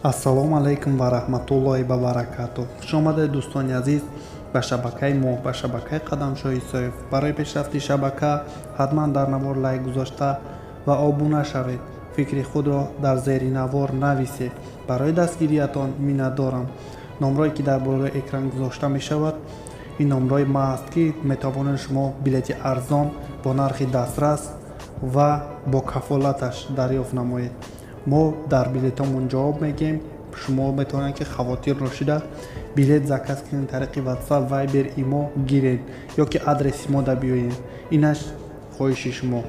ассалому алайкум ва раҳматуллоҳи ва баракатуҳ. Хуш омадед дӯстони азиз ба шабакаи мо, ба шабакаи қадамшоҳи Исоев. Барои пешрафти шабака ҳатман дар навор лайк гузошта ва обуна шавед. фикри худро дар зери навор нависед. барои дастгириятон миннатдорам. номрое ки дар болои экран гузошта мешавад, ин номрое маҳаст ки метавонед шумо билети арзон бо нархи дастрас ва бо кафолаташ дарёфт намоед. мо дар билетомон ҷавоб мегем. шумо метавонед ки хавотирро шида билет заказ кунед тариқи WhatsApp, Viber, имо гиред ё ки адреси мо да биёед. инаш хоҳиши шумо.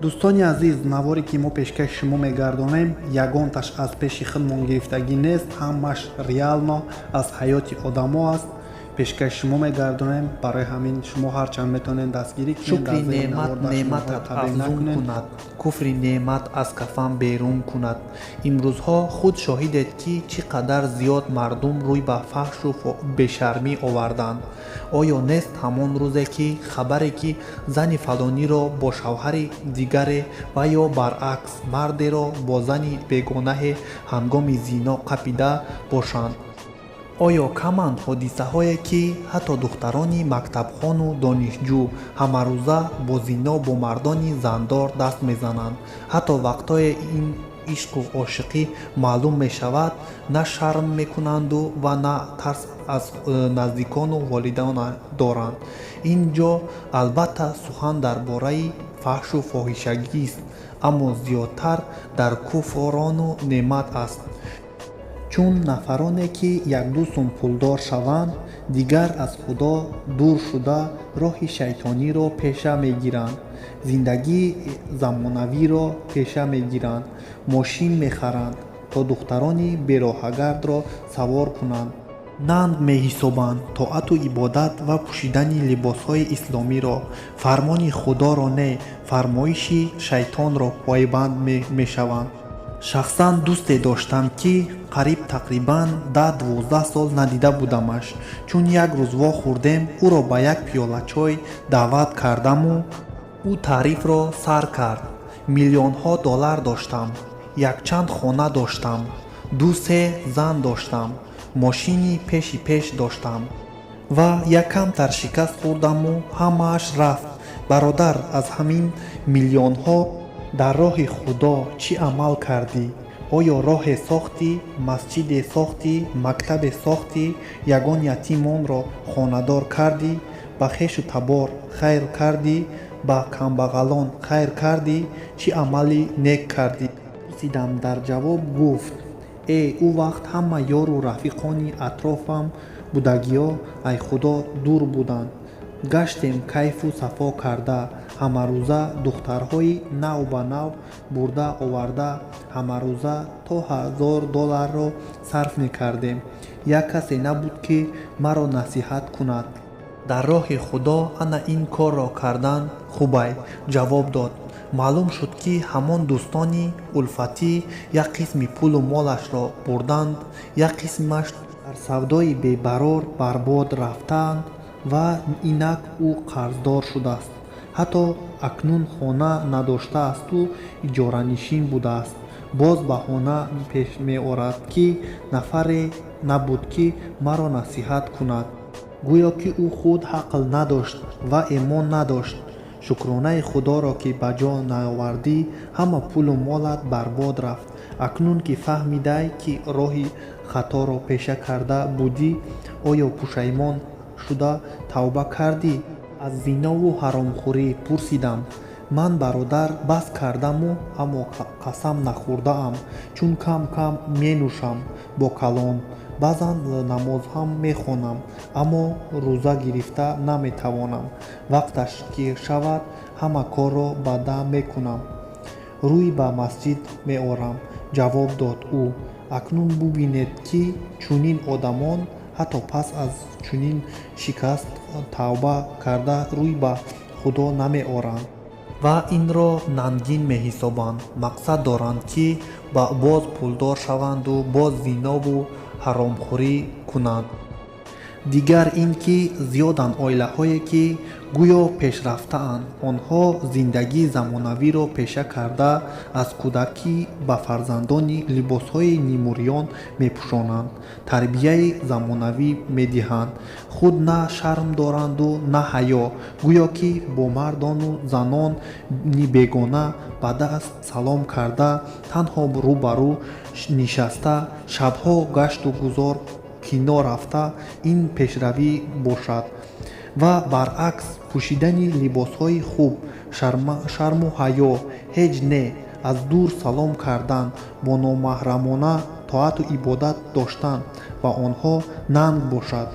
дӯстони азиз, наворе ки мо пешкаши шумо мегардонем ягонташ аз пеши худмон гирифтагӣ нест, ҳамаш реално аз ҳаёти одамо аст. пешкаши шумо мегардонем. барои ҳамин шумо ҳарчанд метавонед дастгирӣ кунед. шукри неъмат неъматат афзун кунад, куфри неъмат аз кафан берун кунад. имрӯзҳо худ шоҳидед ки чӣ қадар зиёд мардум рӯй ба фаҳшу бешармӣ оварданд. оё нест ҳамон рӯзе ки хабаре ки зани фалониро бо шавҳари дигаре ва ё баръакс мардеро бо зани бегонаҳе ҳангоми зино қапида бошанд? оё каманд ҳодисаҳое ки ҳатто духтарони мактабхону донишҷӯ ҳамарӯза бо зино бо мардони зандор даст мезананд? ҳатто вақтое ин ишқу ошиқӣ маълум мешавад, на шарм мекунанду ва на тарс аз наздикону волидон доранд. ин ҷо албатта сухан дар бораи фаҳшу фоҳишагист, аммо зиёдтар дар куфрону неъмат аст. чун нафароне ки якду сум пулдор шаванд, дигар аз худо дур шуда роҳи шайтониро пеша мегиранд, зиндагии замонавиро пеша мегиранд, мошин мехаранд, то духтарони бероҳагардро савор кунанд, нанг меҳисобанд, тоату ибодат ва пӯшидани либосҳои исломиро, фармони худоро не, фармоиши шайтонро пойбанд мешаванд. шахсан дӯсте доштам ки қариб тақрибан 10-12 сол надида будамаш. чун як рӯз вохӯрдем, ӯро ба як пиёла чой даъват кардаму ӯ таърифро сар кард. миллионҳо доллар доштам, якчанд хона доштам, 2-3 зан доштам, мошини пеши пеш доштам ва якамтар шикаст хӯрдаму ҳамааш рафт. бародар, аз ҳамин миллионҳо дар роҳи худо чӣ амал кардӣ? оё роҳе сохтӣ, масҷиде сохтӣ, мактабе сохтӣ, ягон ятимонро хонадор кардӣ, ба хешу табор хайр кардӣ, ба камбағалон хайр кардӣ? чӣ амали нек кардӣ? пурсидам. дар ҷавоб гуфт: ӯ вақт ҳама ёру рафиқони атрофам будагиҳо ай худо дур буданд. гаштем кайфу сафо карда, ҳамарӯза духтарҳои нав ба нав бурда оварда, ҳамарӯза то $1000 сарф мекардем. як касе набуд ки маро насиҳат кунад. дар роҳи худо ана ин корро кардан хубай. ҷавоб дод. маълум шуд ки ҳамон дӯстони улфатӣ як қисми пулу молашро бурданд, як қисмаш дар савдои бебарор барбод рафтаанд ва инак ӯ қарздор шудааст. ҳатто акнун хона надоштаасту иҷоранишин будааст. боз баҳона пеш меорад ки нафаре набуд ки маро насиҳат кунад. гӯё ки ӯ худ ақл надошт ва эмон надошт. шукронаи худоро ки ба ҷо наовардӣ, ҳама пулу молат барбод рафт. акнун ки фаҳмидай ки роҳи хаторо пеша карда будӣ, оё пушаймон шуда тавба кардӣ? аз зинову ҳаромхӯрӣ пурсидам. ман бародар бас кардаму аммо қасам нахӯрдаам, чун кам кам менӯшам бо калон, баъзан намозҳам мехонам, аммо рӯза гирифта наметавонам. вақташ ки шавад ҳама корро ба дам мекунам, рӯй ба масҷид меорам. ҷавоб дод ӯ: акнун бубинед ки чунин одамон ҳатто пас аз чунин шикаст тавба карда рӯй ба худо намеоранд ва инро нангин меҳисобанд. мақсад доранд ки боз пулдор шаванду боз зинову ҳаромхӯрӣ кунанд. дигар ин ки зиёданд оилаҳое ки гӯё пешрафтаанд. онҳо зиндагии замонавиро пеша карда аз кӯдакӣ ба фарзандони либосҳои нимӯриён мепӯшонанд, тарбияи замонавӣ медиҳанд, худ на шарм доранду на ҳаё, гӯё ки бо мардону занони бегона ба даст салом карда танҳо рӯ ба рӯ нишаста шабҳо гашту гузор кино рафта ин пешравӣ бошад. ва баръакс пӯшидани либосҳои хуб шарму ҳаё ҳеҷ не, аз дур салом кардан, бо номаҳрамона тоату ибодат доштан ба онҳо нанг бошад.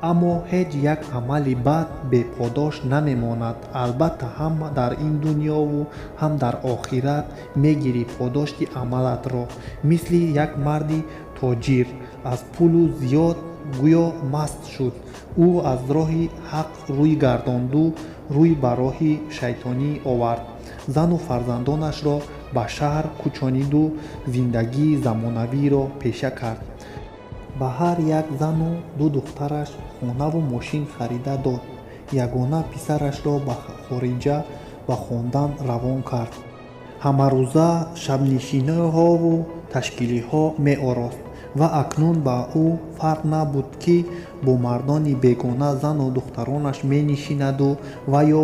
аммо ҳеҷ як амали бад беподош намемонад. албатта ҳам дар ин дунёву ҳам дар охират мегирӣ подошти амалатро. мисли як марди тоҷир аз пулу зиёд гӯё маст шуд. ӯ аз роҳи ҳақ рӯй гардонду рӯй ба роҳи шайтонӣ овард. зану фарзандонашро ба шаҳр кӯчониду зиндагии замонавиро пеша кард. ба ҳар як зану ду духтараш хонаву мошин харида дод. ягона писарашро ба хориҷа ба хондан равон кард. ҳамарӯза шабнишиниҳову ташкилиҳо меорост. ва акнун ба ӯ фарқ набуд ки бо мардони бегона зану духтаронаш менишинаду ва ё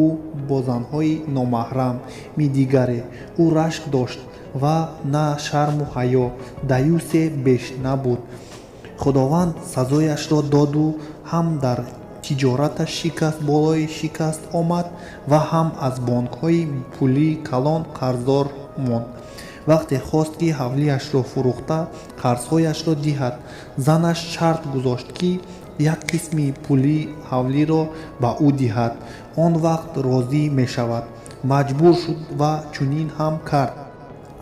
ӯ бо занҳои номаҳрам медигаре. ӯ рашк дошт ва на шарму ҳаё, даюсе беш набуд. худованд сазояшро доду ҳам дар тиҷораташ шикаст болои шикаст омад ва ҳам аз бонкҳои пулии калон қарздор монд. вақте хост ки ҳавлияшро фурӯхта қарзҳояшро диҳад, занаш шарт гузошт ки як қисми пули ҳавлиро ба ӯ диҳад. он вақт розӣ мешавад. маҷбур шуд ва чунин ҳам кард.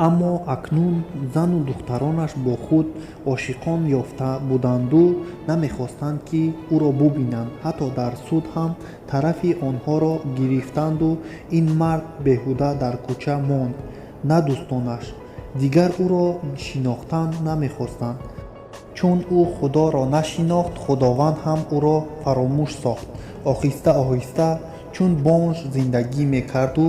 аммо акнун зану духтаронаш бо худ ошиқон ёфта буданду намехостанд ки ӯро бубинанд. ҳатто дар суд ҳам тарафи онҳоро гирифтанду ин мард беҳуда дар кӯча монд. на дӯстонаш дигар ӯро шинохтан намехостанд. чун ӯ худоро нашинохт, худованд ҳам ӯро фаромӯш сохт. оҳиста оҳиста чун бомж зиндагӣ мекарду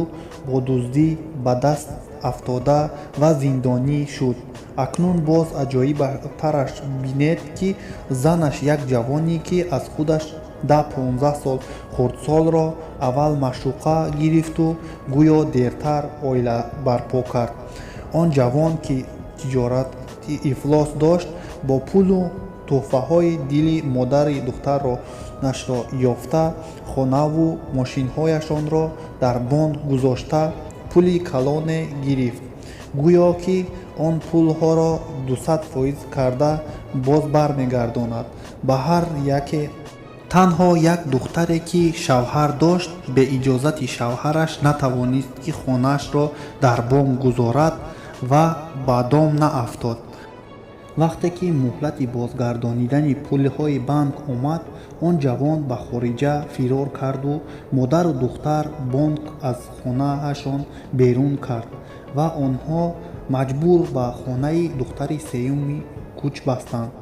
бо дуздӣ ба даст афтода ва зиндонӣ шуд. акнун боз аҷоибтараш бинед ки занаш як ҷавоне ки аз худаш 10-15 сол хурдсолро аввал маъшуқа гирифту гӯё дертар оила барпо кард. он ҷавон ки тиҷорати ифлос дошт, бо пулу тӯҳфаҳои дили модари духтаронашро ёфта, хонаву мошинҳояшонро дар бонд гузошта пули калоне гирифт. гӯё ки он пулҳоро 200% карда боз бармегардонад ба ҳар яке. танҳо як духтаре ки шавҳар дошт, бе иҷозати шавҳараш натавонист ки хонаашро дар бом гузорад ва ба дом наафтод. вақте ки муҳлати бозгардонидани пулҳои банк омад, он ҷавон ба хориҷа фирор карду модару духтар бонк аз хонаашон берун кард ва онҳо маҷбур ба хонаи духтари сеюми кӯч бастанд.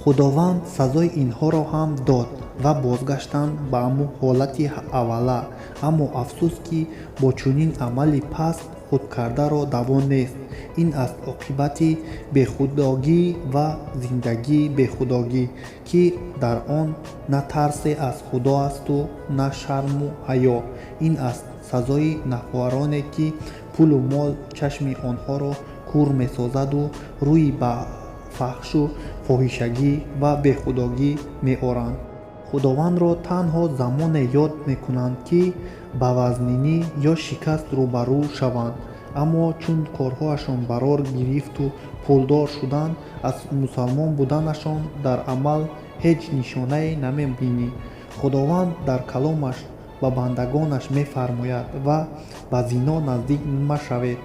худованд сазои инҳоро ҳам дод ва бозгаштанд ба ҳамун ҳолати аввала. аммо афсӯс ки бо чунин амали паст худкардаро даво нест. ин аст оқибати бехудогӣ ва зиндагии бехудогӣ, ки дар он на тарсе аз худо асту на шарму ҳаё. ин аст сазои наҳвороне ки пулу мол чашми онҳоро кур месозаду рӯи ба фаҳшу фоҳишагӣ ва бехудогӣ меоранд. худовандро танҳо замоне ёд мекунанд ки ба вазнинӣ ё шикаст рӯбарӯ шаванд. аммо чун корҳоашон барор гирифту пулдор шуданд, аз мусалмон буданашон дар амал ҳеҷ нишонае намебинӣ. худованд дар каломаш ба бандагонаш мефармояд ва ба зино наздик машавед.